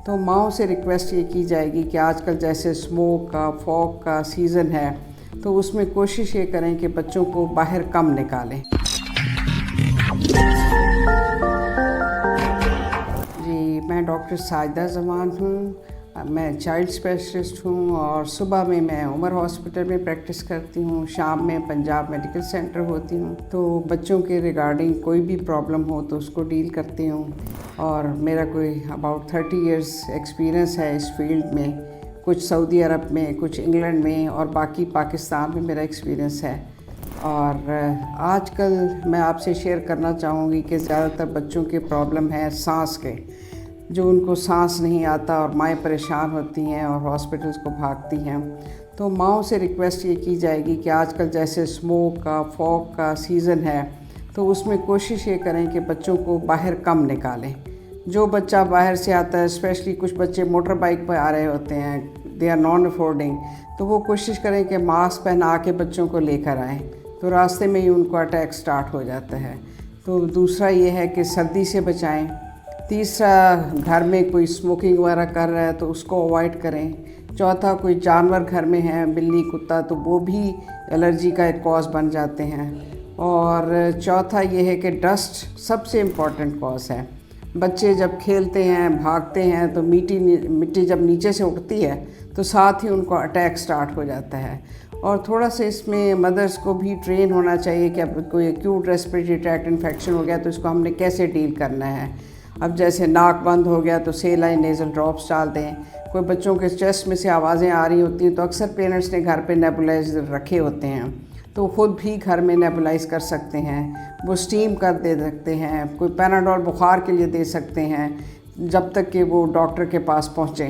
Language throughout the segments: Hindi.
तो माँओं से रिक्वेस्ट ये की जाएगी कि आजकल जैसे स्मोक का फॉग का सीज़न है तो उसमें कोशिश ये करें कि बच्चों को बाहर कम निकालें। जी, मैं डॉक्टर साजिदा जमान हूँ। मैं चाइल्ड स्पेशलिस्ट हूँ और सुबह में मैं उमर हॉस्पिटल में प्रैक्टिस करती हूँ, शाम में पंजाब मेडिकल सेंटर होती हूँ। तो बच्चों के रिगार्डिंग कोई भी प्रॉब्लम हो तो उसको डील करती हूँ और मेरा कोई अबाउट 30 इयर्स एक्सपीरियंस है इस फील्ड में। कुछ सऊदी अरब में, कुछ इंग्लैंड में और बाकी पाकिस्तान में मेरा एक्सपीरियंस है। और आजकल मैं आपसे शेयर करना चाहूँगी कि ज़्यादातर बच्चों के प्रॉब्लम है सांस के, जो उनको सांस नहीं आता और माएँ परेशान होती हैं और हॉस्पिटल्स को भागती हैं। तो माँओं से रिक्वेस्ट ये की जाएगी कि आजकल जैसे स्मोक का फॉग का सीज़न है तो उसमें कोशिश ये करें कि बच्चों को बाहर कम निकालें। जो बच्चा बाहर से आता है, स्पेशली कुछ बच्चे मोटर बाइक पर आ रहे होते हैं, दे आर नॉन अफोर्डिंग, तो वो कोशिश करें कि मास्क पहना के बच्चों को लेकर आएँ, तो रास्ते में ही उनको अटैक स्टार्ट हो जाता है। तो दूसरा ये है कि सर्दी से बचाएं। तीसरा, घर में कोई स्मोकिंग वगैरह कर रहा है तो उसको अवॉइड करें। चौथा, कोई जानवर घर में है, बिल्ली कुत्ता, तो वो भी एलर्जी का एक कॉज बन जाते हैं। और चौथा ये है कि डस्ट सबसे इम्पॉर्टेंट कॉज है। बच्चे जब खेलते हैं, भागते हैं, तो मिट्टी जब नीचे से उठती है तो साथ ही उनको अटैक स्टार्ट हो जाता है। और थोड़ा सा इसमें मदर्स को भी ट्रेन होना चाहिए कि अब कोई एक्यूट रेस्पिरेटरी ट्रैक्ट इन्फेक्शन हो गया तो इसको हमने कैसे डील करना है। अब जैसे नाक बंद हो गया तो सेलाइन नेज़ल ड्रॉप्स डाल दें। कोई बच्चों के चेस्ट में से आवाज़ें आ रही होती हैं तो अक्सर पेरेंट्स ने घर पे नेबुलाइज़र रखे होते हैं, तो खुद भी घर में नेबुलाइज़ कर सकते हैं। वो स्टीम कर दे सकते हैं, कोई पैनाडोल बुखार के लिए दे सकते हैं जब तक कि वो डॉक्टर के पास पहुँचे,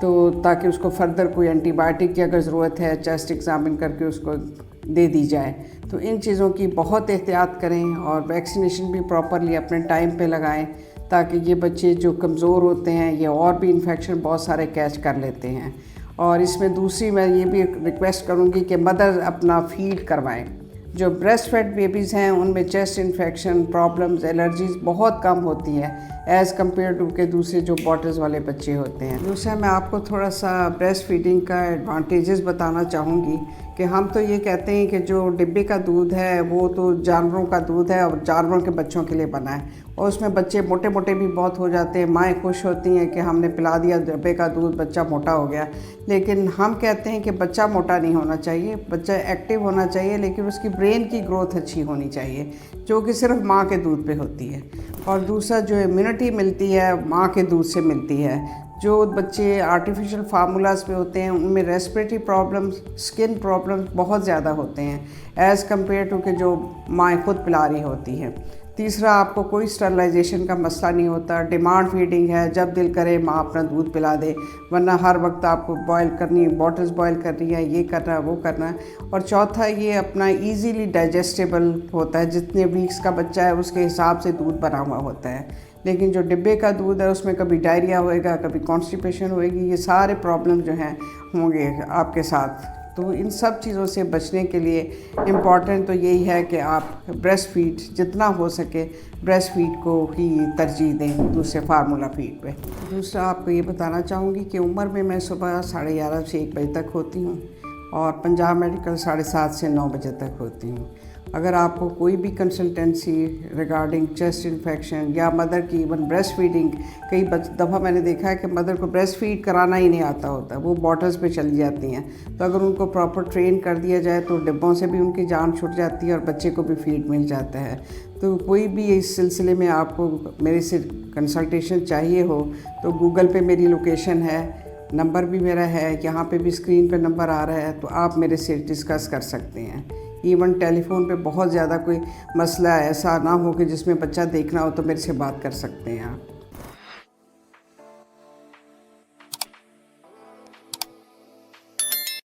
तो ताकि उसको फर्दर कोई एंटीबायोटिक की अगर ज़रूरत है चेस्ट एग्ज़ामिन करके उसको दे दी जाए। तो इन चीज़ों की बहुत एहतियात करें और वैक्सीनेशन भी प्रॉपरली अपने टाइम पे लगाएं, ताकि ये बच्चे जो कमज़ोर होते हैं ये और भी इन्फेक्शन बहुत सारे कैच कर लेते हैं। और इसमें दूसरी मैं ये भी रिक्वेस्ट करूँगी कि मदर अपना फीड करवाएं। जो ब्रेस्ट फेड बेबीज़ हैं उनमें चेस्ट इन्फेक्शन प्रॉब्लम्स, एलर्जीज़ बहुत कम होती हैं एज़ कम्पेयर टू के दूसरे जो बॉटल्स वाले बच्चे होते हैं। दूसरा, मैं आपको थोड़ा सा ब्रेस्ट फीडिंग का एडवांटेजेस बताना चाहूँगी कि हम तो ये कहते हैं कि जो डिब्बे का दूध है वो तो जानवरों का दूध है और जानवरों के बच्चों के लिए बना है, और उसमें बच्चे मोटे मोटे भी बहुत हो जाते हैं। माएँ खुश होती हैं कि हमने पिला दिया डिब्बे का दूध, बच्चा मोटा हो गया। लेकिन हम कहते हैं कि बच्चा मोटा नहीं होना चाहिए, बच्चा एक्टिव होना चाहिए, लेकिन उसकी ब्रेन की ग्रोथ अच्छी होनी चाहिए, जो कि सिर्फ माँ के दूध पे होती है। और दूसरा, जो इम्यूनिटी मिलती है माँ के दूध से मिलती है। जो बच्चे आर्टिफिशियल फार्मूलाज पे होते हैं उनमें रेस्पिरेटरी प्रॉब्लम्स, स्किन प्रॉब्लम्स बहुत ज़्यादा होते हैं एज़ कम्पेयर टू के जो माँ खुद पिला रही होती हैं। तीसरा, आपको कोई स्टरलाइजेशन का मसला नहीं होता। डिमांड फीडिंग है, जब दिल करे माँ अपना दूध पिला दे, वरना हर वक्त आपको बॉयल करनी, बॉटल्स बॉयल करनी है, ये करना है, वो करना है। और चौथा, ये अपना इजीली डाइजेस्टेबल होता है, जितने वीक्स का बच्चा है उसके हिसाब से दूध बना हुआ होता है। लेकिन जो डिब्बे का दूध है उसमें कभी डायरिया होएगा, कभी कॉन्स्टिपेशन होएगी, ये सारे प्रॉब्लम जो हैं होंगे आपके साथ। तो इन सब चीज़ों से बचने के लिए इम्पॉर्टेंट तो यही है कि आप ब्रेस्ट फीड जितना हो सके ब्रेस्ट फीड को ही तरजीह दें दूसरे फार्मूला फीड पे। दूसरा, आपको ये बताना चाहूँगी कि उम्र में मैं सुबह 11:30 से 1 बजे तक होती हूँ और पंजाब मेडिकल 7:30 से 9 बजे तक होती हूँ। अगर आपको कोई भी कंसल्टेंसी रिगार्डिंग चेस्ट इन्फेक्शन या मदर की इवन ब्रेस्ट फीडिंग, कई दफ़ा मैंने देखा है कि मदर को ब्रेस्ट फीड कराना ही नहीं आता होता, वो बॉटल्स पे चली जाती हैं। तो अगर उनको प्रॉपर ट्रेन कर दिया जाए तो डिब्बों से भी उनकी जान छूट जाती है और बच्चे को भी फीड मिल जाता है। तो कोई भी इस सिलसिले में आपको मेरे से कंसल्टेशन चाहिए हो तो गूगल पे मेरी लोकेशन है, नंबर भी मेरा है, यहाँ पे भी स्क्रीन पे नंबर आ रहा है, तो आप मेरे से डिस्कस कर सकते हैं। इवन टेलीफोन पे बहुत ज़्यादा कोई मसला ऐसा ना हो कि जिसमें बच्चा देखना हो तो मेरे से बात कर सकते हैं आप।